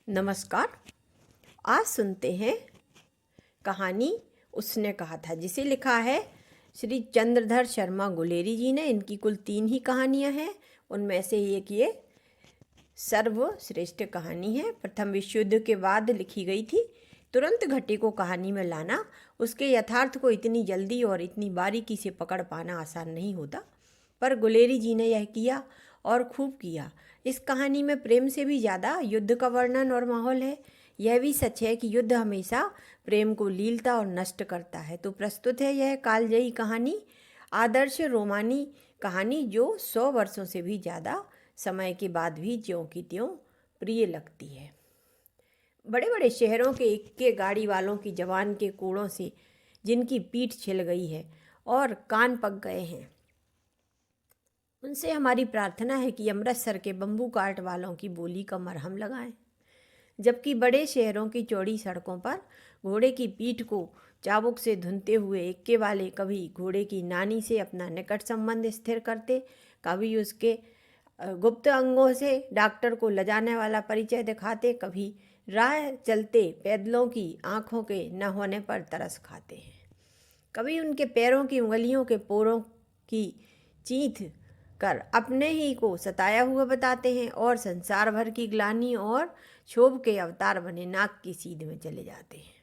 नमस्कार। आज सुनते हैं कहानी उसने कहा था, जिसे लिखा है श्री चंद्रधर शर्मा गुलेरी जी ने। इनकी कुल 3 ही कहानियां हैं, उनमें से एक ये सर्वश्रेष्ठ कहानी है। प्रथम विश्व युद्ध के बाद लिखी गई थी। तुरंत घटे को कहानी में लाना, उसके यथार्थ को इतनी जल्दी और इतनी बारीकी से पकड़ पाना आसान नहीं होता, पर गुलेरी जी ने यह किया और खूब किया। इस कहानी में प्रेम से भी ज़्यादा युद्ध का वर्णन और माहौल है। यह भी सच है कि युद्ध हमेशा प्रेम को लीलता और नष्ट करता है। तो प्रस्तुत है यह कालजयी कहानी, आदर्श रोमानी कहानी, जो 100 वर्षों से भी ज़्यादा समय के बाद भी ज्यों की त्यों प्रिय लगती है। बड़े बड़े शहरों के इक्के गाड़ी वालों की जवान के कोड़ों से जिनकी पीठ छिल गई है और कान पक गए हैं, उनसे हमारी प्रार्थना है कि अमृतसर के बम्बू काट वालों की बोली का मरहम लगाएं। जबकि बड़े शहरों की चौड़ी सड़कों पर घोड़े की पीठ को चाबुक से धुनते हुए इक्के वाले कभी घोड़े की नानी से अपना निकट संबंध स्थिर करते, कभी उसके गुप्त अंगों से डॉक्टर को लजाने वाला परिचय दिखाते, कभी राह चलते पैदलों की आँखों के न होने पर तरस खाते हैं, कभी उनके पैरों की उंगलियों के पोरों की चींथ कर अपने ही को सताया हुआ बताते हैं और संसार भर की ग्लानि और क्षोभ के अवतार बने नाक की सीध में चले जाते हैं।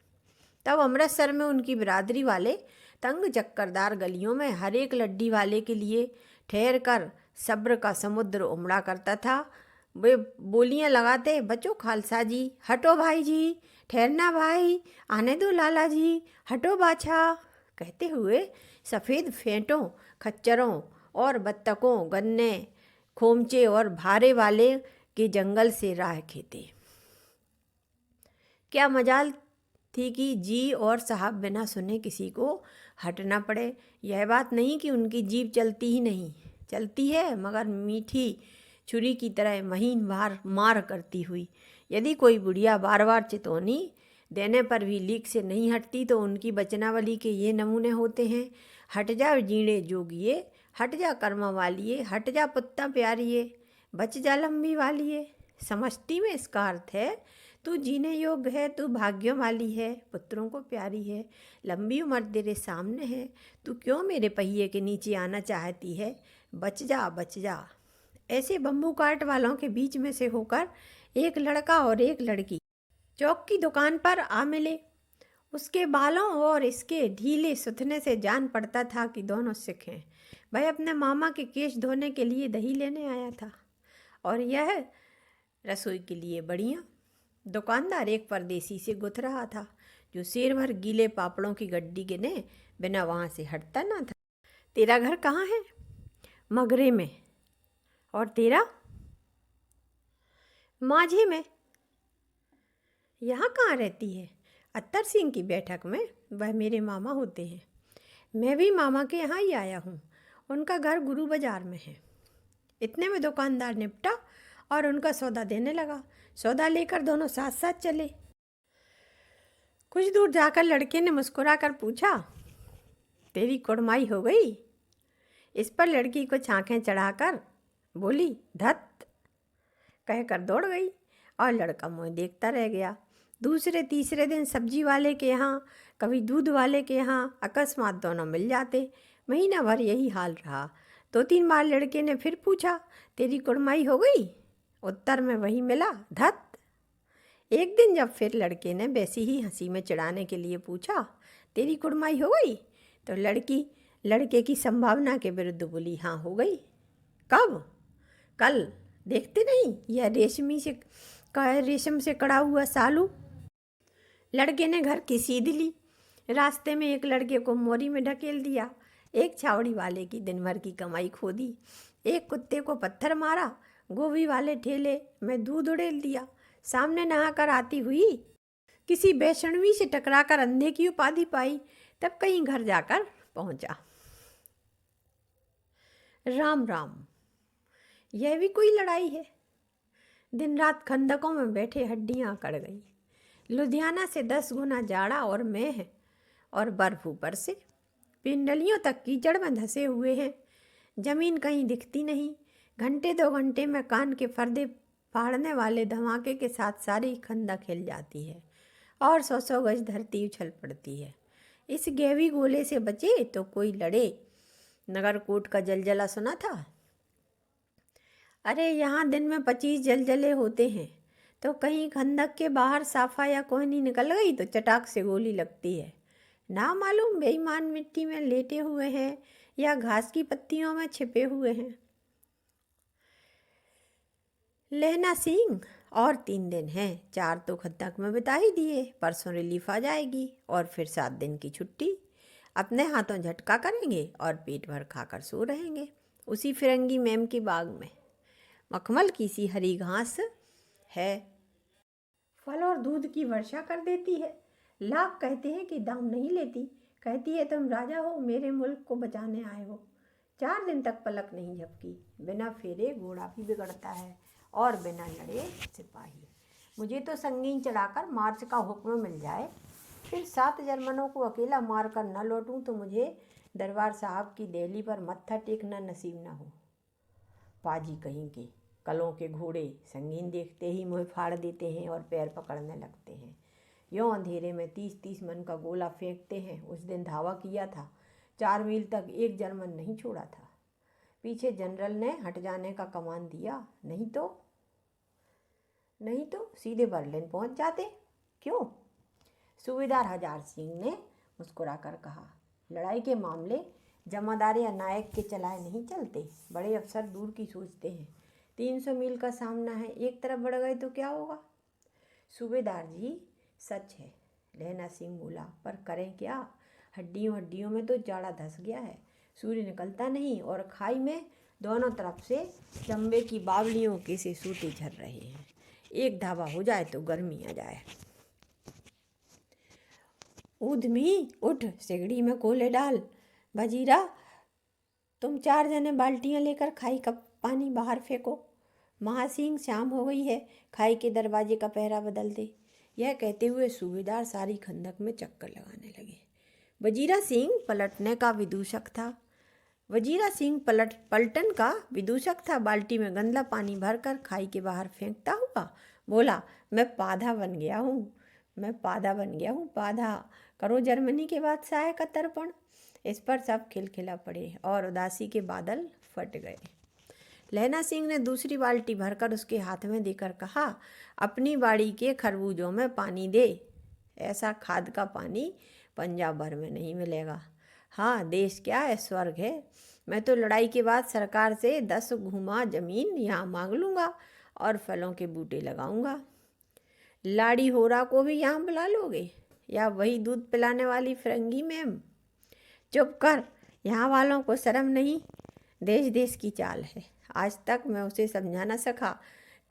तब अमृतसर में उनकी बिरादरी वाले तंग चक्करदार गलियों में हर एक लड्डी वाले के लिए ठहर कर सब्र का समुद्र उमड़ा करता था। वे बोलियां लगाते, बचो खालसा जी, हटो भाई जी, ठहरना भाई, आने दो लाला जी, हटो बाछा, कहते हुए सफ़ेद फेंटों, खच्चरों और बत्तकों, गन्ने, खोमचे और भारे वाले के जंगल से राह खेते। क्या मजाल थी कि जी और साहब बिना सुने किसी को हटना पड़े। यह बात नहीं कि उनकी जीभ चलती ही नहीं, चलती है, मगर मीठी छुरी की तरह महीन मार करती हुई। यदि कोई बुढ़िया बार बार चितौनी देने पर भी लीक से नहीं हटती तो उनकी बचनावली के ये नमूने होते हैं, हट जा जीणे जोगिए, हट जा कर्मा वालिए, हट जा पुत्ता प्यारिए, बच जा लंबी वालिए। समष्टि में इसका अर्थ है, तू जीने योग्य है, तू भाग्यों वाली है, पुत्रों को प्यारी है, लंबी उम्र तेरे सामने है, तू क्यों मेरे पहिए के नीचे आना चाहती है, बच जा बच जा। ऐसे बम्बू काट वालों के बीच में से होकर एक लड़का और एक लड़की चौक की दुकान पर आ मिले। उसके बालों और इसके ढीले सुथने से जान पड़ता था कि दोनों सिख हैं। वह अपने मामा के केश धोने के लिए दही लेने आया था और यह रसोई के लिए बड़ियाँ। दुकानदार एक परदेसी से गुथ रहा था जो शेर भर गीले पापड़ों की गड्डी गिने बिना वहाँ से हटता ना था। तेरा घर कहाँ है? मगरे में। और तेरा? माझे में। यहाँ कहाँ रहती है? अत्तर सिंह की बैठक में, वह मेरे मामा होते हैं। मैं भी मामा के यहाँ ही आया हूँ, उनका घर गुरु बाजार में है। इतने में दुकानदार निपटा और उनका सौदा देने लगा। सौदा लेकर दोनों साथ साथ चले। कुछ दूर जाकर लड़के ने मुस्कुरा कर पूछा, तेरी कुड़माई हो गई? इस पर लड़की को आँखें चढ़ाकर बोली, धत, कहकर दौड़ गई और लड़का मुँह देखता रह गया। दूसरे तीसरे दिन सब्जी वाले के यहाँ, कभी दूध वाले के यहाँ अकस्मात दोनों मिल जाते। महीना भर यही हाल रहा। 2-3 बार लड़के ने फिर पूछा, तेरी कुड़माई हो गई? उत्तर में वही मिला, धत। एक दिन जब फिर लड़के ने वैसी ही हंसी में चिढ़ाने के लिए पूछा, तेरी कुड़माई हो गई? तो लड़की लड़के की संभावना के विरुद्ध बोली, हाँ हो गई। कब? कल। देखते नहीं, यह रेशम से कड़ा हुआ सालू। लड़के ने घर की सीध ली। रास्ते में एक लड़के को मोरी में ढकेल दिया, एक छावड़ी वाले की दिन भर की कमाई खो दी, एक कुत्ते को पत्थर मारा, गोभी वाले ठेले में दूध उड़ेल दिया, सामने नहाकर आती हुई किसी वैष्णवी से टकराकर अंधे की उपाधि पाई, तब कहीं घर जाकर पहुंचा। राम राम। यह भी कोई लड़ाई है? दिन रात खंदकों में बैठे हड्डियां अकड़ गई। लुधियाना से 10 गुना जाड़ा और मेह और बर्फ ऊपर से पिंडलियों तक कीचड़ में धंसे हुए हैं। जमीन कहीं दिखती नहीं। घंटे 2 घंटे में कान के पर्दे फाड़ने वाले धमाके के साथ सारी खंदक हिल जाती है और 100-100 गज धरती उछल पड़ती है। इस गैवी गोले से बचे तो कोई लड़े। नगरकोट का जलजला सुना था? अरे यहाँ दिन में 25 जलजले होते हैं, तो कहीं खंदक के बाहर साफा या कोहनी निकल गई तो चटाक से गोली लगती है। ना मालूम बेईमान मिट्टी में लेटे हुए हैं या घास की पत्तियों में छिपे हुए हैं। लहना सिंह, और 3 दिन हैं, 4 तो खंदक में बिता ही दिए, परसों रिलीफ आ जाएगी और फिर 7 दिन की छुट्टी। अपने हाथों झटका करेंगे और पेट भर खाकर सो रहेंगे उसी फिरंगी मैम के बाग में। मखमल की सी हरी घास है, फल और दूध की वर्षा कर देती है। लाख कहते हैं कि दाम नहीं लेती, कहती है तुम राजा हो, मेरे मुल्क को बचाने आए हो। 4 दिन तक पलक नहीं झपकी। बिना फेरे घोड़ा भी बिगड़ता है और बिना लड़े सिपाही। मुझे तो संगीन चढ़ाकर मार्च का हुक्म मिल जाए, फिर 7 जर्मनों को अकेला मार कर न लौटूं तो मुझे दरबार साहब की देहली पर मत्था टेकना नसीब न हो। पाजी कहीं के कलों के घोड़े संगीन देखते ही मुँह फाड़ देते हैं और पैर पकड़ने लगते हैं। यों अंधेरे में 30-30 मन का गोला फेंकते हैं। उस दिन धावा किया था, 4 मील तक एक जर्मन नहीं छोड़ा था। पीछे जनरल ने हट जाने का कमान दिया, नहीं तो सीधे बर्लिन पहुंच जाते। क्यों? सूबेदार हजार सिंह ने मुस्कुराकर कहा, लड़ाई के मामले जमादार या नायक के चलाए नहीं चलते। बड़े अफसर दूर की सोचते हैं। 300 मील का सामना है, एक तरफ बढ़ गए तो क्या होगा? सूबेदार जी, सच है, लहना सिंह बोला, पर करें क्या? हड्डियों हड्डियों में तो जाड़ा धस गया है। सूर्य निकलता नहीं और खाई में दोनों तरफ से चंबे की बावलियों के से सूते झर रहे हैं। एक धावा हो जाए तो गर्मी आ जाए। ऊधमी उठ, सिगड़ी में कोले डाल। वजीरा, तुम 4 जने बाल्टियां लेकर खाई का पानी बाहर फेंको। महासिंह, शाम हो गई है, खाई के दरवाजे का पहरा बदल दे। यह कहते हुए सूबेदार सारी खंदक में चक्कर लगाने लगे। वजीरा सिंह पलटन का विदूषक था। बाल्टी में गंदा पानी भरकर खाई के बाहर फेंकता हुआ बोला, मैं पाधा बन गया हूँ। पाधा करो जर्मनी के बादशाह का तर्पण। इस पर सब खिलखिला पड़े और उदासी के बादल फट गए। लहना सिंह ने दूसरी बाल्टी भरकर उसके हाथ में देकर कहा, अपनी बाड़ी के खरबूजों में पानी दे। ऐसा खाद का पानी पंजाब भर में नहीं मिलेगा। हाँ, देश क्या है, स्वर्ग है। मैं तो लड़ाई के बाद सरकार से 10 घुमा जमीन यहाँ मांग लूँगा और फलों के बूटे लगाऊंगा। लाड़ी होरा को भी यहाँ बुला लोगे, या वही दूध पिलाने वाली फिरंगी मैम? चुप कर, यहाँ वालों को शर्म नहीं। देश देश की चाल है। आज तक मैं उसे समझा न सका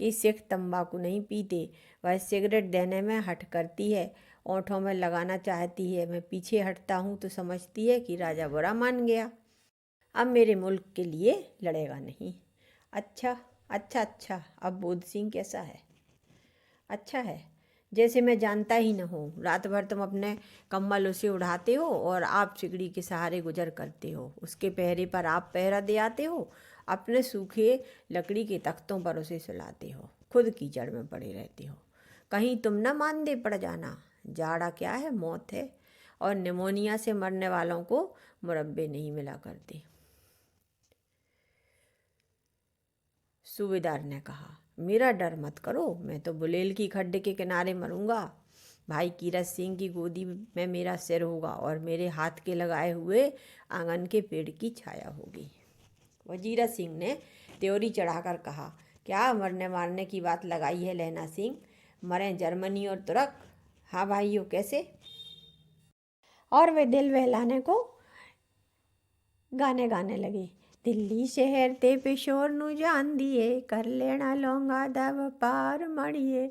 कि सिख तंबाकू नहीं पीते। वह सिगरेट देने में हट करती है, ओंठों में लगाना चाहती है। मैं पीछे हटता हूँ तो समझती है कि राजा बुरा मान गया, अब मेरे मुल्क के लिए लड़ेगा नहीं। अच्छा, अब बोध सिंह कैसा है? अच्छा है, जैसे मैं जानता ही न हूँ। रात भर तुम अपने कम्बल उसे उड़ाते हो और आप सिगड़ी के सहारे गुजर करते हो। उसके पहरे पर आप पहरा दे आते हो, अपने सूखे लकड़ी के तख्तों पर उसे सुलाते हो, खुद कीचड़ में पड़े रहते हो। कहीं तुम न मानदे पड़ जाना। जाड़ा क्या है, मौत है, और निमोनिया से मरने वालों को मुरब्बे नहीं मिला करते। सूबेदार ने कहा, मेरा डर मत करो, मैं तो बुलेल की खड्डे के किनारे मरूंगा। भाई कीरत सिंह की गोदी में मेरा सिर होगा और मेरे हाथ के लगाए हुए आंगन के पेड़ की छाया होगी। वजीरा सिंह ने त्योरी चढ़ाकर कहा, क्या मरने मारने की बात लगाई है लहना सिंह? मरें जर्मनी और तुर्क। हाँ भाइयों, कैसे? और वे दिल बहलाने को गाने लगे। दिल्ली शहर ते पेशोर नू जान दिए, कर लेना लौंगा दा व्यापार मड़िए,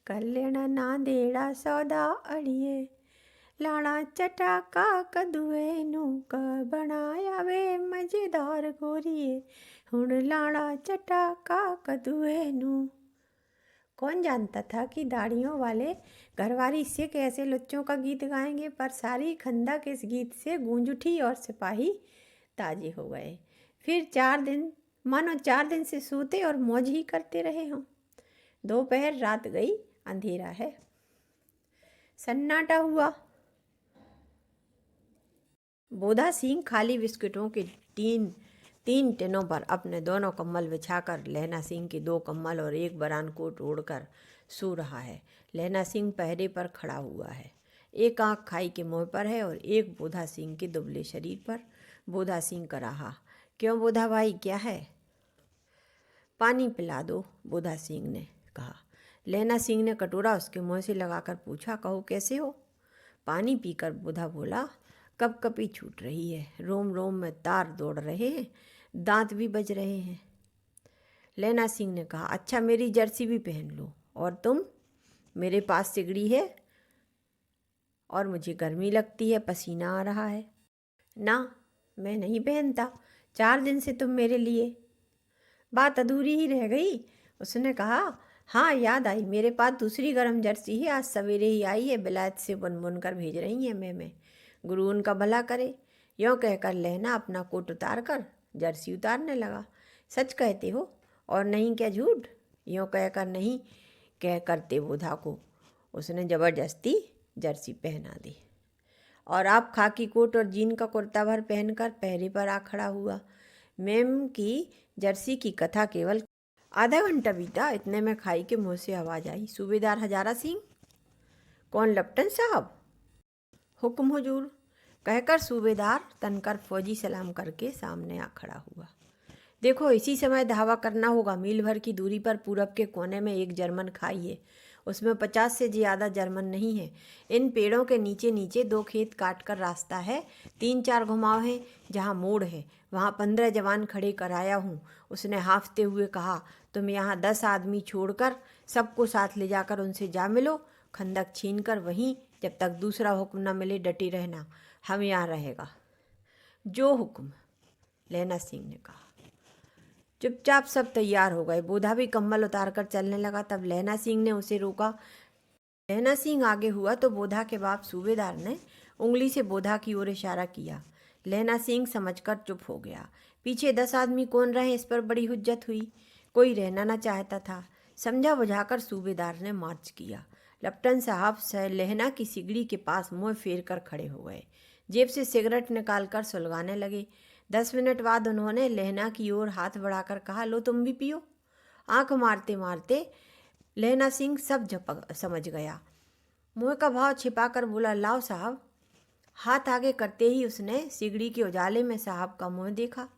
कर लेना ना देड़ा सौदा अड़िए। लाड़ा चटाका कदुए नू का बनाया वे मजेदार गोरिए, हुण लाड़ा चटाका कदुए नू। कौन जानता था कि दाढ़ियों वाले घरवारी सिख ऐसे लुच्चों का गीत गाएंगे, पर सारी खंदक इस गीत से गूंज उठी और सिपाही ताजे हो गए। फिर 4 दिन मानो 4 दिन से सोते और मौज ही करते रहे हों। दोपहर रात गई, अंधेरा है। सन्नाटा हुआ। बोधा सिंह खाली बिस्कुटों के तीन तीन टिनों पर अपने दोनों कम्बल बिछाकर लहना सिंह के 2 कम्बल और एक बरान कोट ओढ़कर सो रहा है। लहना सिंह पहरे पर खड़ा हुआ है। एक आंख खाई के मुंह पर है और एक बोधा सिंह के दुबले शरीर पर। बोधा सिंह का रहा, क्यों बोधा भाई, क्या है? पानी पिला दो, बोधा सिंह ने कहा। लहना सिंह ने कटोरा उसके मुंह से लगाकर पूछा, कहो कैसे हो? पानी पीकर बोधा बोला, कपकपी छूट रही है, रोम रोम में तार दौड़ रहे हैं, दांत भी बज रहे हैं। लहना सिंह ने कहा, अच्छा मेरी जर्सी भी पहन लो। और तुम? मेरे पास सिगड़ी है और मुझे गर्मी लगती है, पसीना आ रहा है। ना, मैं नहीं पहनता, 4 दिन से तुम मेरे लिए। बात अधूरी ही रह गई। उसने कहा, हाँ याद आई, मेरे पास दूसरी गर्म जर्सी है, आज सवेरे ही आई है, बिलायत से बुन बुन कर भेज रही हैं मैं। गुरु उनका भला करे। यों कहकर लहना अपना कोट उतार कर जर्सी उतारने लगा। सच कहते हो और नहीं क्या झूठ? यों कहकर नहीं कह करते बोधा को उसने जबरदस्ती जर्सी पहना दी और आप खाकी कोट और जीन का कुर्ता भर पहनकर पहरे पर आ खड़ा हुआ। मैम की जर्सी की कथा केवल आधा घंटा बीता, इतने में खाई के मुंह से आवाज़ आई, सूबेदार हजारा सिंह। कौन, लेफ्टिनेंट साहब? हुक्म हुजूर, कहकर सूबेदार तनकर फौजी सलाम करके सामने आ खड़ा हुआ। देखो, इसी समय धावा करना होगा। मील भर की दूरी पर पूरब के कोने में एक जर्मन खाई है, उसमें 50 से ज़्यादा जर्मन नहीं है। इन पेड़ों के नीचे नीचे 2 खेत काट कर रास्ता है, 3-4 घुमाव हैं, जहाँ मोड़ है वहाँ 15 जवान खड़े कराया हूँ। उसने हांफते हुए कहा, तुम यहाँ 10 आदमी छोड़कर सबको साथ ले जाकर उनसे जा मिलो, खंदक छीन कर वहीं, जब तक दूसरा हुक्म न मिले डटे रहना, हम यहाँ रहेगा। जो हुक्म, लहना सिंह ने कहा। चुपचाप सब तैयार हो गए। बोधा भी कम्बल उतारकर चलने लगा। तब लहना सिंह ने उसे रोका। लहना सिंह आगे हुआ तो बोधा के बाप सूबेदार ने उंगली से बोधा की ओर इशारा किया। लहना सिंह समझकर चुप हो गया। पीछे 10 आदमी कौन रहे, इस पर बड़ी हुज्जत हुई। कोई रहना न चाहता था। समझा बुझाकर सूबेदार ने मार्च किया। लेफ्टिनेंट साहब लहना की सिगड़ी के पास मुँह फेर कर खड़े हो गए, जेब से सिगरेट निकालकर सुलगाने लगे। 10 मिनट बाद उन्होंने लहना की ओर हाथ बढ़ाकर कहा, लो तुम भी पियो। आंख मारते मारते लहना सिंह सब झपक समझ गया। मुँह का भाव छिपाकर बोला, लाओ साहब। हाथ आगे करते ही उसने सिगड़ी के उजाले में साहब का मुँह देखा,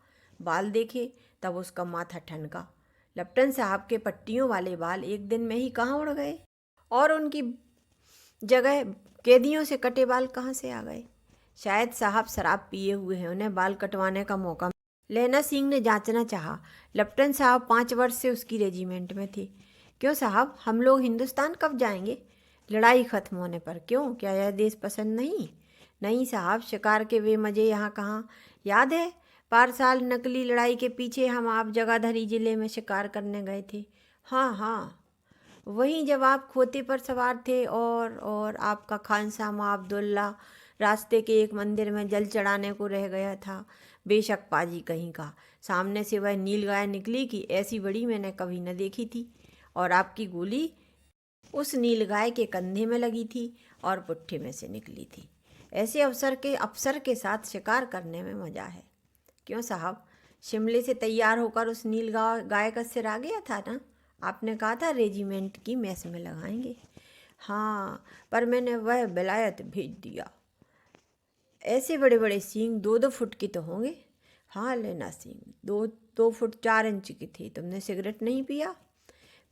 बाल देखे, तब उसका माथा ठनका। लेफ्टिनेंट साहब के पट्टियों वाले बाल एक दिन में ही कहाँ उड़ गए और उनकी जगह कैदियों से कटे बाल कहाँ से आ गए? शायद साहब शराब पिए हुए हैं, उन्हें बाल कटवाने का मौका। लहना सिंह ने जांचना चाहा। लेफ्टिनेंट साहब 5 वर्ष से उसकी रेजिमेंट में थे। क्यों साहब, हम लोग हिंदुस्तान कब जाएंगे? लड़ाई खत्म होने पर। क्यों, क्या यह देश पसंद नहीं? नहीं साहब, शिकार के वे मज़े यहाँ कहाँ। याद है, पार साल नकली लड़ाई के पीछे हम आप जगाधरी जिले में शिकार करने गए थे। हाँ हाँ, वहीं जब आप खोते पर सवार थे और आपका खानसामा अब्दुल्ला रास्ते के एक मंदिर में जल चढ़ाने को रह गया था। बेशक पाजी कहीं का, सामने से वह नील गाय निकली कि ऐसी बड़ी मैंने कभी न देखी थी, और आपकी गोली उस नील गाय के कंधे में लगी थी और पुट्ठे में से निकली थी। ऐसे अफसर के साथ शिकार करने में मज़ा है। क्यों साहब, शिमले से तैयार होकर उस नील गाय का सिर आ गया था ना? आपने कहा था रेजिमेंट की मैस में लगाएंगे। हाँ, पर मैंने वह विलायत भेज दिया। ऐसे बड़े बड़े सींग 2-2 फुट के तो होंगे। हाँ लहना सिंह, 2 फुट 4 इंच की थी। तुमने सिगरेट नहीं पिया?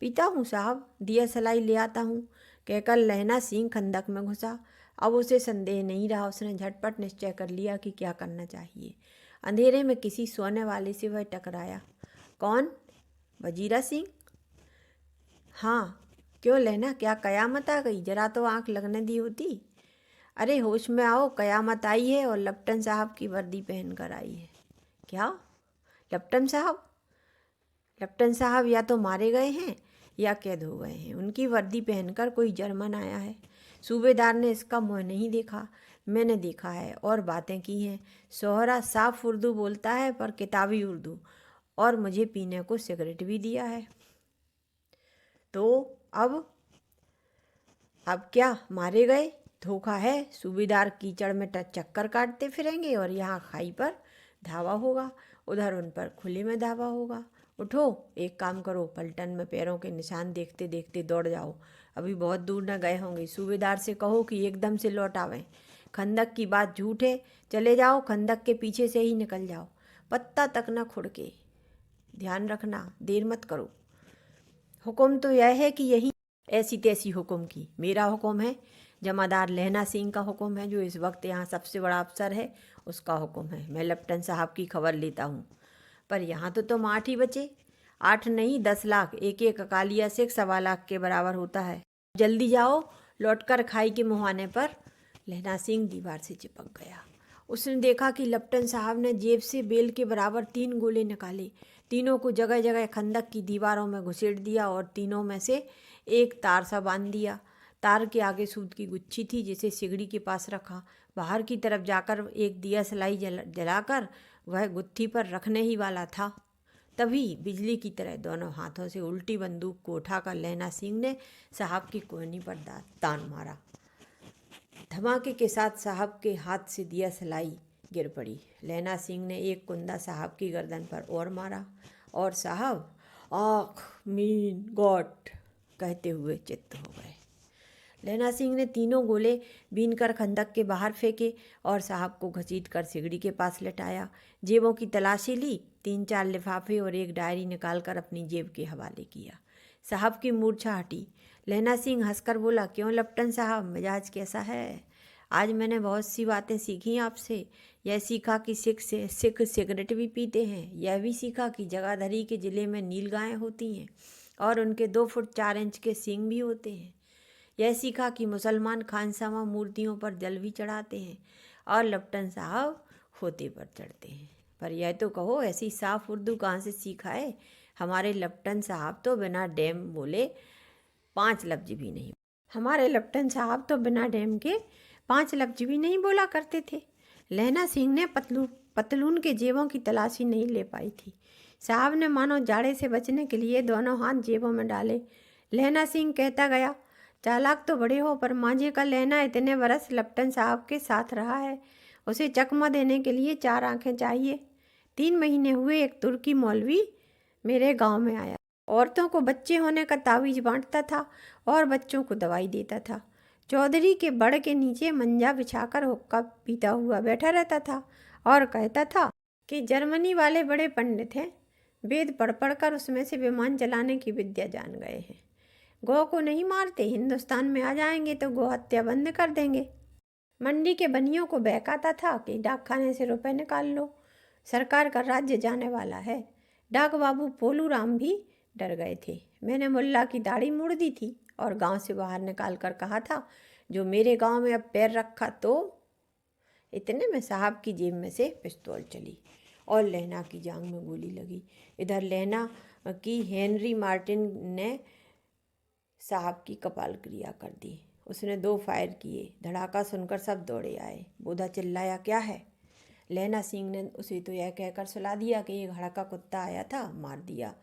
पीता हूँ साहब, दिया सलाई ले आता हूँ, कहकर लहना सिंह खंदक में घुसा। अब उसे संदेह नहीं रहा। उसने झटपट निश्चय कर लिया कि क्या करना चाहिए। अंधेरे में किसी सोने वाले से वह टकराया। कौन? वजीरा सिंह। हाँ, क्यों लहना, क्या कयामत आ गई? जरा तो आंख लगने दी होती। अरे होश में आओ, कयामत आई है और लेफ्टिनेंट साहब की वर्दी पहन कर आई है। क्या? लेफ्टिनेंट साहब? लेफ्टिनेंट साहब या तो मारे गए हैं या कैद हो गए हैं। उनकी वर्दी पहनकर कोई जर्मन आया है। सूबेदार ने इसका मुँह नहीं देखा, मैंने देखा है और बातें की हैं। सोहरा साफ उर्दू बोलता है, पर किताबी उर्दू, और मुझे पीने को सिगरेट भी दिया है। तो अब क्या मारे गए? धोखा है, सूबेदार कीचड़ में चक्कर काटते फिरेंगे और यहाँ खाई पर धावा होगा, उधर उन पर खुले में धावा होगा। उठो, एक काम करो, पलटन में पैरों के निशान देखते देखते दौड़ जाओ, अभी बहुत दूर न गए होंगे। सूबेदार से कहो कि एकदम से लौट आवें। खंदक की बात झूठ है, चले जाओ, खंदक के पीछे से ही निकल जाओ, पत्ता तक न खुड़के। ध्यान रखना, देर मत करो। हुक्म तो यह है कि यही ऐसी तैसी हुक्म की। मेरा हुक्म है, जमादार लहना सिंह का हुक्म है, जो इस वक्त यहाँ सबसे बड़ा अफसर है, उसका हुक्म है। मैं लेफ्टिनेंट साहब की खबर लेता हूँ। पर यहाँ तो तुम 8 ही बचे। 8 नहीं, 10 लाख, एक एक अकालिया से 1.25 लाख के बराबर होता है। जल्दी जाओ, लौटकर खाई के मुहाने पर। लहना सिंह दीवार से चिपक गया। उसने देखा कि लेफ्टिनेंट साहब ने जेब से बेल के बराबर 3 गोले निकाले, तीनों को जगह जगह खंदक की दीवारों में घुसेड़ दिया और तीनों में से एक तार सा बांध दिया। तार के आगे सूत की गुच्छी थी, जिसे सिगड़ी के पास रखा। बाहर की तरफ जाकर एक दिया सलाई जलाकर वह गुत्थी पर रखने ही वाला था। तभी बिजली की तरह दोनों हाथों से उल्टी बंदूक को उठाकर लहना सिंह ने साहब की कोहनी पर तान मारा। धमाके के साथ साहब के हाथ से दिया सलाई गिर पड़ी। लहना सिंह ने एक कुंदा साहब की गर्दन पर और मारा और साहब आख मीन गॉड कहते हुए चित्त हो गए। लहना सिंह ने तीनों गोले बीन कर खंदक के बाहर फेंके और साहब को घसीट कर सिगड़ी के पास लटाया। जेबों की तलाशी ली, 3-4 लिफाफे और एक डायरी निकालकर अपनी जेब के हवाले किया। साहब की मूर्छा हटी। लहना सिंह हंसकर बोला, क्यों लेफ्टिनेंट साहब, मिजाज कैसा है? आज मैंने बहुत सी बातें सीखी आपसे। यह सीखा कि सिख सिगरेट भी पीते हैं। यह भी सीखा कि जगाधरी के ज़िले में नीलगायें होती हैं और उनके 2 फुट 4 इंच के सींग भी होते हैं। यह सीखा कि मुसलमान खानसामा मूर्तियों पर जल भी चढ़ाते हैं और लेफ्टिनेंट साहब होते पर चढ़ते हैं। पर यह तो कहो, ऐसी साफ उर्दू कहाँ से सीखा है? हमारे लेफ्टिनेंट साहब तो बिना डैम बोले 5 लफ्ज भी नहीं। हमारे लेफ्टिनेंट साहब तो बिना डैम के 5 लफ्ज भी नहीं बोला करते थे। लहना सिंह ने पतलून के जेबों की तलाशी नहीं ले पाई थी। साहब ने मानो जाड़े से बचने के लिए दोनों हाथ जेबों में डाले। लहना सिंह कहता गया, चालाक तो बड़े हो, पर मांझे का लहना इतने बरस लेफ्टिनेंट साहब के साथ रहा है। उसे चकमा देने के लिए 4 आंखें चाहिए। 3 महीने हुए एक तुर्की मौलवी मेरे गांव में आया। औरतों को बच्चे होने का तावीज़ बांटता था और बच्चों को दवाई देता था। चौधरी के बड़ के नीचे मंजा बिछाकर हुक्का पीता हुआ बैठा रहता था और कहता था कि जर्मनी वाले बड़े पंडित हैं, वेद पढ़ पढ़ कर उसमें से विमान चलाने की विद्या जान गए हैं। गौ को नहीं मारते, हिंदुस्तान में आ जाएंगे तो गौ हत्या बंद कर देंगे। मंडी के बनियों को बहकाता था कि डाकखाने से रुपए निकाल लो, सरकार का राज्य जाने वाला है। डाक बाबू पोलू राम भी डर गए थे। मैंने मुल्ला की दाढ़ी मोड़ दी थी और गांव से बाहर निकाल कर कहा था, जो मेरे गांव में अब पैर रखा तो। इतने में साहब की जेब में से पिस्तौल चली और लहना की जांघ में गोली लगी। इधर लहना की हेनरी मार्टिन ने साहब की कपाल क्रिया कर दी। उसने 2 फायर किए। धड़ाका सुनकर सब दौड़े आए। बोधा चिल्लाया, क्या है? लहना सिंह ने उसे तो यह कहकर सुला दिया कि एक हड़का कुत्ता आया था, मार दिया,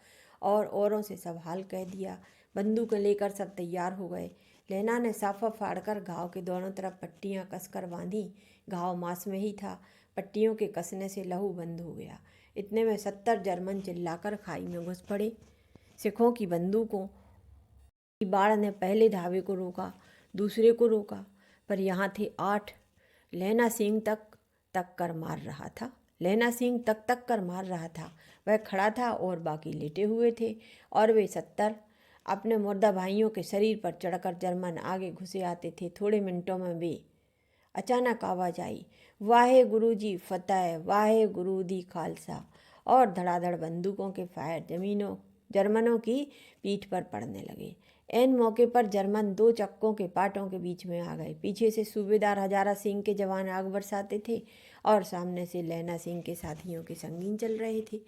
और औरों से सब हाल कह दिया। बंदूक लेकर सब तैयार हो गए। लहना ने साफा फाड़कर घाव के दोनों तरफ पट्टियाँ कसकर बांधी। घाव मांस में ही था। पट्टियों के कसने से लहू बंद हो गया। इतने में 70 जर्मन चिल्लाकर खाई में घुस पड़े। सिखों की बंदूकों की बाढ़ ने पहले धावे को रोका, दूसरे को रोका, पर यहाँ थे 8। लहना सिंह तक कर मार रहा था। लहना सिंह तक कर मार रहा था। वह खड़ा था और बाकी लेटे हुए थे, और वे 70 अपने मुर्दा भाइयों के शरीर पर चढ़कर जर्मन आगे घुसे आते थे। थोड़े मिनटों में वे अचानक आवाज आई, वाहे गुरु जी फतेह, वाहे गुरु दी खालसा, और धड़ाधड़ बंदूकों के फायर जर्मनों की पीठ पर पड़ने लगे। ऐन मौके पर जर्मन 2 चक्कों के पाटों के बीच में आ गए। पीछे से सूबेदार हजारा सिंह के जवान आग बरसाते थे और सामने से लहना सिंह के साथियों के संगीन चल रहे थे।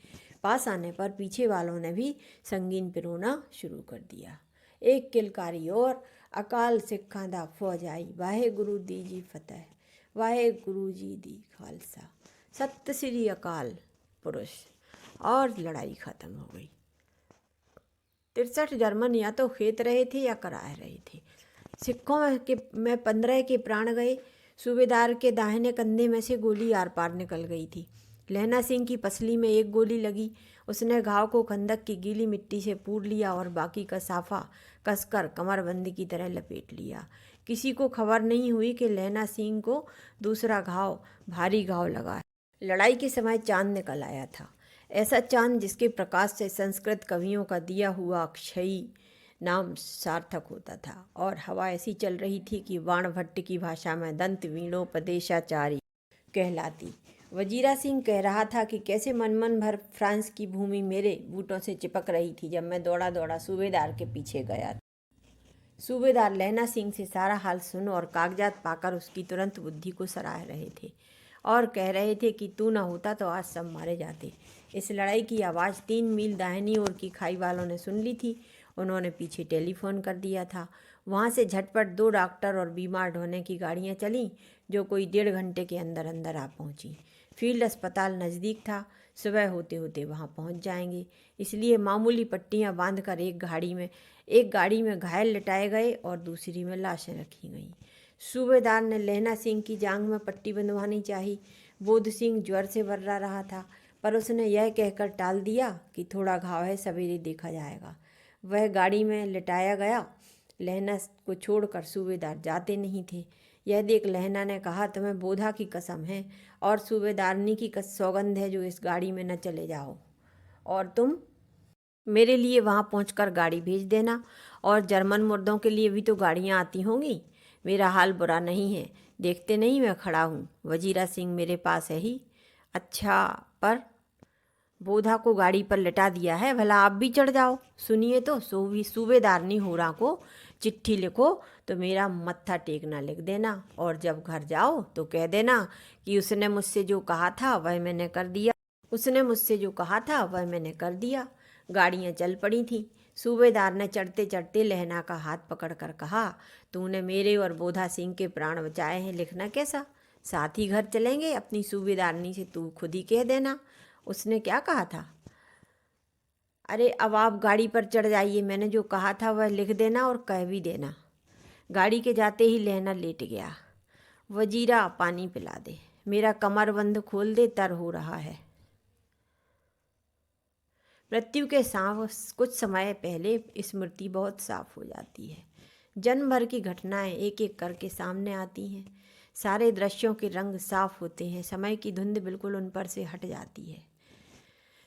पास आने पर पीछे वालों ने भी संगीन पिरोना शुरू कर दिया। एक किलकारी और अकाल सिखां दा फौज आई, वाहे गुरु दी जी फतेह, वाहे गुरु जी दी खालसा, सत श्री अकाल पुरुष, और लड़ाई खत्म हो गई। 63 जर्मन या तो खेत रहे थे या कराए रहे थे। सिक्कों में 15 के प्राण गए। सूबेदार के दाहिने कंधे में से गोली आर पार निकल गई थी। लहना सिंह की पसली में एक गोली लगी। उसने घाव को खंदक की गीली मिट्टी से पूर लिया और बाकी का साफा कसकर कमरबंद की तरह लपेट लिया। किसी को खबर नहीं हुई कि लहना सिंह को दूसरा घाव, भारी घाव लगा है। लड़ाई के समय चांद निकल आया था, ऐसा चांद जिसके प्रकाश से संस्कृत कवियों का दिया हुआ अक्षयी नाम सार्थक होता था। और हवा ऐसी चल रही थी कि बाणभट्ट की भाषा में दंत वीणोपदेशाचारी कहलाती। वजीरा सिंह कह रहा था कि कैसे मन भर फ्रांस की भूमि मेरे बूटों से चिपक रही थी जब मैं दौड़ा दौड़ा सूबेदार के पीछे गया। सूबेदार लहना सिंह से सारा हाल सुन और कागजात पाकर उसकी तुरंत बुद्धि को सराह रहे थे और कह रहे थे कि तू न होता तो आज सब मारे जाते। इस लड़ाई की आवाज़ 3 मील दाहिनी ओर की खाई वालों ने सुन ली थी। उन्होंने पीछे टेलीफोन कर दिया था। वहाँ से झटपट 2 डॉक्टर और बीमार ढोने की गाड़ियाँ चलीं जो कोई 1.5 घंटे के अंदर अंदर आ पहुँची। फील्ड अस्पताल नज़दीक था, सुबह होते होते वहाँ पहुँच जाएंगे। इसलिए मामूली पट्टियाँ बांधकर एक गाड़ी में घायल लिटाए गए और दूसरी में लाशें रखी गईं। सूबेदार ने लहना सिंह की जांघ में पट्टी बंधवानी चाही। बोध सिंह ज्वर से वर्रा रहा था, पर उसने यह कहकर टाल दिया कि थोड़ा घाव है, सवेरे देखा जाएगा। वह गाड़ी में लिटाया गया। लहना को छोड़कर सूबेदार जाते नहीं थे। यह देख लहना ने कहा, तुम्हें बोधा की कसम है और सूबेदारनी की सौगंध है जो इस गाड़ी में न चले जाओ, और तुम मेरे लिए वहाँ पहुंचकर गाड़ी भेज देना। और जर्मन मुर्दों के लिए भी तो गाड़ियाँ आती होंगी। मेरा हाल बुरा नहीं है, देखते नहीं मैं खड़ा हूँ। वजीरा सिंह मेरे पास है ही। अच्छा, पर बोधा को गाड़ी पर लिटा दिया है, भला आप भी चढ़ जाओ। सुनिए तो, सूबेदारनी होरा को चिट्ठी लिखो तो मेरा मत्था टेकना लिख देना, और जब घर जाओ तो कह देना कि उसने मुझसे जो कहा था वह मैंने कर दिया। गाड़ियाँ चल पड़ी थीं। सूबेदार ने चढ़ते चढ़ते लहना का हाथ पकड़कर कहा, तूने मेरे और बोधा सिंह के प्राण बचाए हैं, लिखना कैसा? साथ ही घर चलेंगे। अपनी सूबेदारनी से तू खुद ही कह देना उसने क्या कहा था। अरे अब आप गाड़ी पर चढ़ जाइए, मैंने जो कहा था वह लिख देना और कह भी देना। गाड़ी के जाते ही लहना लेट गया। वजीरा, पानी पिला दे, मेरा कमरबंद खोल दे, तर हो रहा है। मृत्यु के कुछ समय पहले स्मृति बहुत साफ हो जाती है। जन्म भर की घटनाएं एक एक करके सामने आती हैं। सारे दृश्यों के रंग साफ होते हैं। समय की धुंध बिल्कुल उन पर से हट जाती है।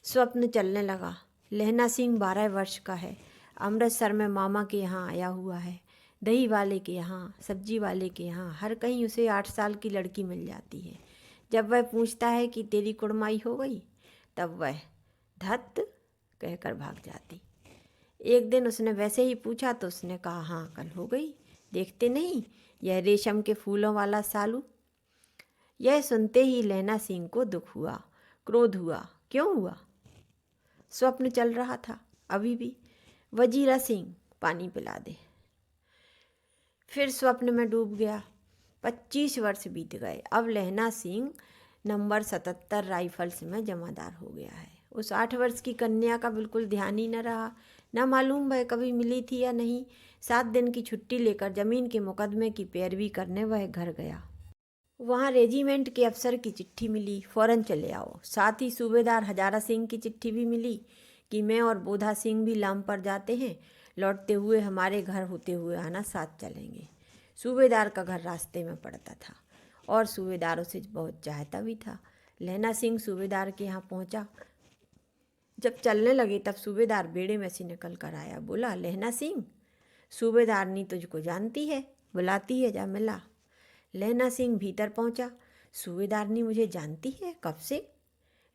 स्वप्न चलने लगा। लहना सिंह 12 वर्ष का है। अमृतसर में मामा के यहाँ आया हुआ है। दही वाले के यहाँ, सब्जी वाले के यहाँ, हर कहीं उसे 8 साल की लड़की मिल जाती है। जब वह पूछता है कि तेरी कुड़माई हो गई, तब वह धत कहकर भाग जाती। एक दिन उसने वैसे ही पूछा तो उसने कहा, हाँ कल हो गई, देखते नहीं यह रेशम के फूलों वाला सालू। यह सुनते ही लहना सिंह को दुख हुआ, क्रोध हुआ। क्यों हुआ? स्वप्न चल रहा था अभी भी। वजीरा सिंह, पानी पिला दे। फिर स्वप्न में डूब गया। 25 वर्ष बीत गए। अब लहना सिंह नंबर 77 राइफल्स में जमादार हो गया है। उस 8 वर्ष की कन्या का बिल्कुल ध्यान ही न रहा। न मालूम वह कभी मिली थी या नहीं। 7 दिन की छुट्टी लेकर जमीन के मुकदमे की पैरवी करने वह घर गया। वहाँ रेजिमेंट के अफसर की चिट्ठी मिली, फ़ौरन चले आओ। साथ ही सूबेदार हजारा सिंह की चिट्ठी भी मिली कि मैं और बोधा सिंह भी लाम पर जाते हैं, लौटते हुए हमारे घर होते हुए आना, साथ चलेंगे। सूबेदार का घर रास्ते में पड़ता था और सूबेदार उसे बहुत चाहता भी था। लहना सिंह सूबेदार के यहाँ पहुँचा। जब चलने लगे तब सूबेदार बेड़े में से निकल कर आया। बोला, लहना सिंह, सूबेदारनी तुझको जानती है, बुलाती है, जा मिला। लहना सिंह भीतर पहुंचा। सूबेदारनी मुझे जानती है? कब से?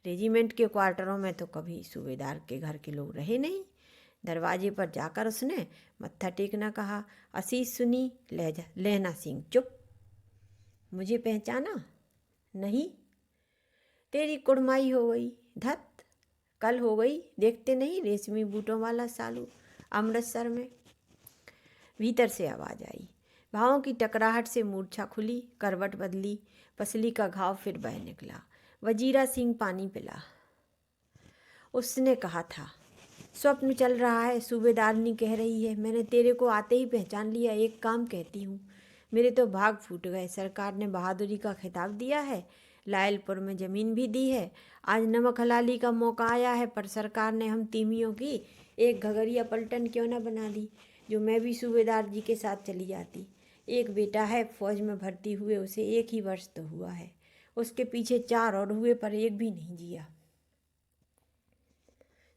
रेजिमेंट के क्वार्टरों में तो कभी सूबेदार के घर के लोग रहे नहीं। दरवाजे पर जाकर उसने मत्था टेकना कहा। असीस सुनी लहना सिंह चुप। मुझे पहचाना नहीं? तेरी कुड़माई हो गई, धत कल हो गई, देखते नहीं रेशमी बूटों वाला सालू अमृतसर में। भीतर से आवाज़ आई। भावों की टकराहट से मूर्छा खुली, करवट बदली, पसली का घाव फिर बह निकला। वजीरा सिंह, पानी पिला। उसने कहा था, स्वप्न चल रहा है, सूबेदारनी कह रही है। मैंने तेरे को आते ही पहचान लिया। एक काम कहती हूँ, मेरे तो भाग फूट गए। सरकार ने बहादुरी का खिताब दिया है, लायलपुर में ज़मीन भी दी है। आज नमक हलाली का मौका आया है, पर सरकार ने हम तीमियों की एक घगरिया पलटन क्यों ना बना दी, जो मैं भी सूबेदार जी के साथ चली जाती। एक बेटा है फौज में भर्ती हुए, उसे 1 ही वर्ष तो हुआ है। उसके पीछे 4 और हुए, पर एक भी नहीं जिया।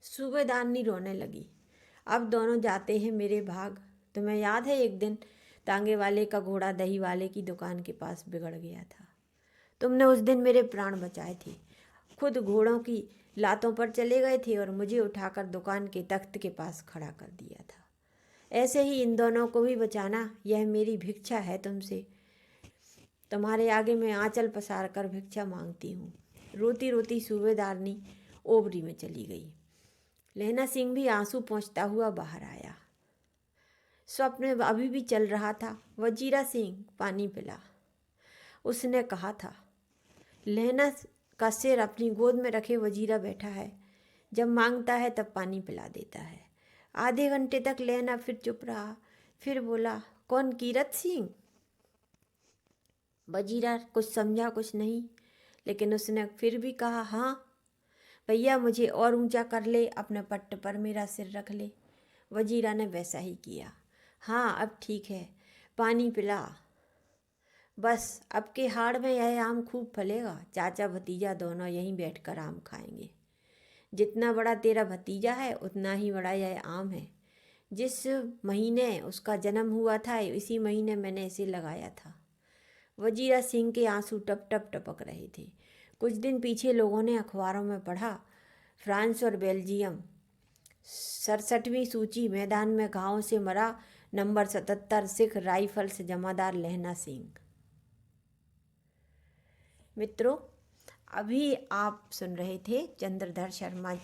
सूबेदारनी रोने लगी। अब दोनों जाते हैं मेरे भाग। तुम्हें याद है एक दिन तांगे वाले का घोड़ा दही वाले की दुकान के पास बिगड़ गया था। तुमने उस दिन मेरे प्राण बचाए थे। खुद घोड़ों की लातों पर चले गए थे और मुझे उठाकर दुकान के तख्त के पास खड़ा कर दिया था। ऐसे ही इन दोनों को भी बचाना, यह मेरी भिक्षा है तुमसे। तुम्हारे आगे मैं आंचल पसार कर भिक्षा मांगती हूँ। रोती रोती सूबेदारनी ओबरी में चली गई। लहना सिंह भी आंसू पोंछता हुआ बाहर आया। स्वप्न अभी भी चल रहा था। वजीरा सिंह, पानी पिला, उसने कहा था। लहना का सिर अपनी गोद में रखे वजीरा बैठा है। जब मांगता है तब पानी पिला देता है। आधे घंटे तक लहना फिर चुप रहा, फिर बोला, कौन, कीरत सिंह? वजीरा कुछ समझा कुछ नहीं, लेकिन उसने फिर भी कहा, हाँ भैया, मुझे और ऊंचा कर ले, अपने पट्ट पर मेरा सिर रख ले। वजीरा ने वैसा ही किया। हाँ अब ठीक है, पानी पिला। बस अब के हाड़ में यह आम खूब फलेगा। चाचा भतीजा दोनों यहीं बैठकर आम खाएंगे। जितना बड़ा तेरा भतीजा है उतना ही बड़ा यह आम है। जिस महीने उसका जन्म हुआ था, इसी महीने मैंने इसे लगाया था। वजीरा सिंह के आंसू टप टप टपक रहे थे। कुछ दिन पीछे लोगों ने अखबारों में पढ़ा, फ्रांस और बेल्जियम 67वीं सूची, मैदान में घावों से मरा, नंबर 77, सिख राइफल्स, जमादार लहना सिंह। मित्रों, अभी आप सुन रहे थे चंद्रधर शर्मा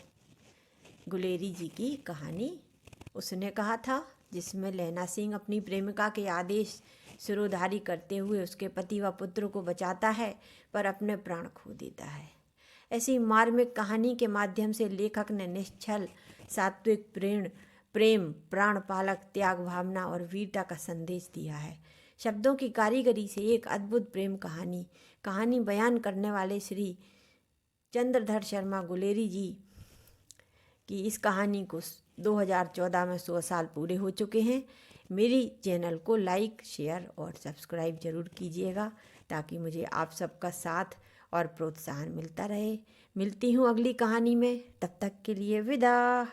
गुलेरी जी की कहानी। उसने कहा था, जिसमें लहना सिंह अपनी प्रेमिका के आदेश सिरोधारी करते हुए उसके पति व पुत्र को बचाता है, पर अपने प्राण खो देता है। ऐसी मार्मिक कहानी के माध्यम से लेखक ने निश्चल सात्विक प्रेम, प्राण पालक, त्याग भावना और वीरता का संदेश दिया है। शब्दों की कारीगरी से एक अद्भुत प्रेम कहानी बयान करने वाले श्री चंद्रधर शर्मा गुलेरी जी की इस कहानी को 2014 में 100 साल पूरे हो चुके हैं। मेरी चैनल को लाइक, शेयर और सब्सक्राइब जरूर कीजिएगा, ताकि मुझे आप सबका साथ और प्रोत्साहन मिलता रहे। मिलती हूँ अगली कहानी में, तब तक के लिए विदा।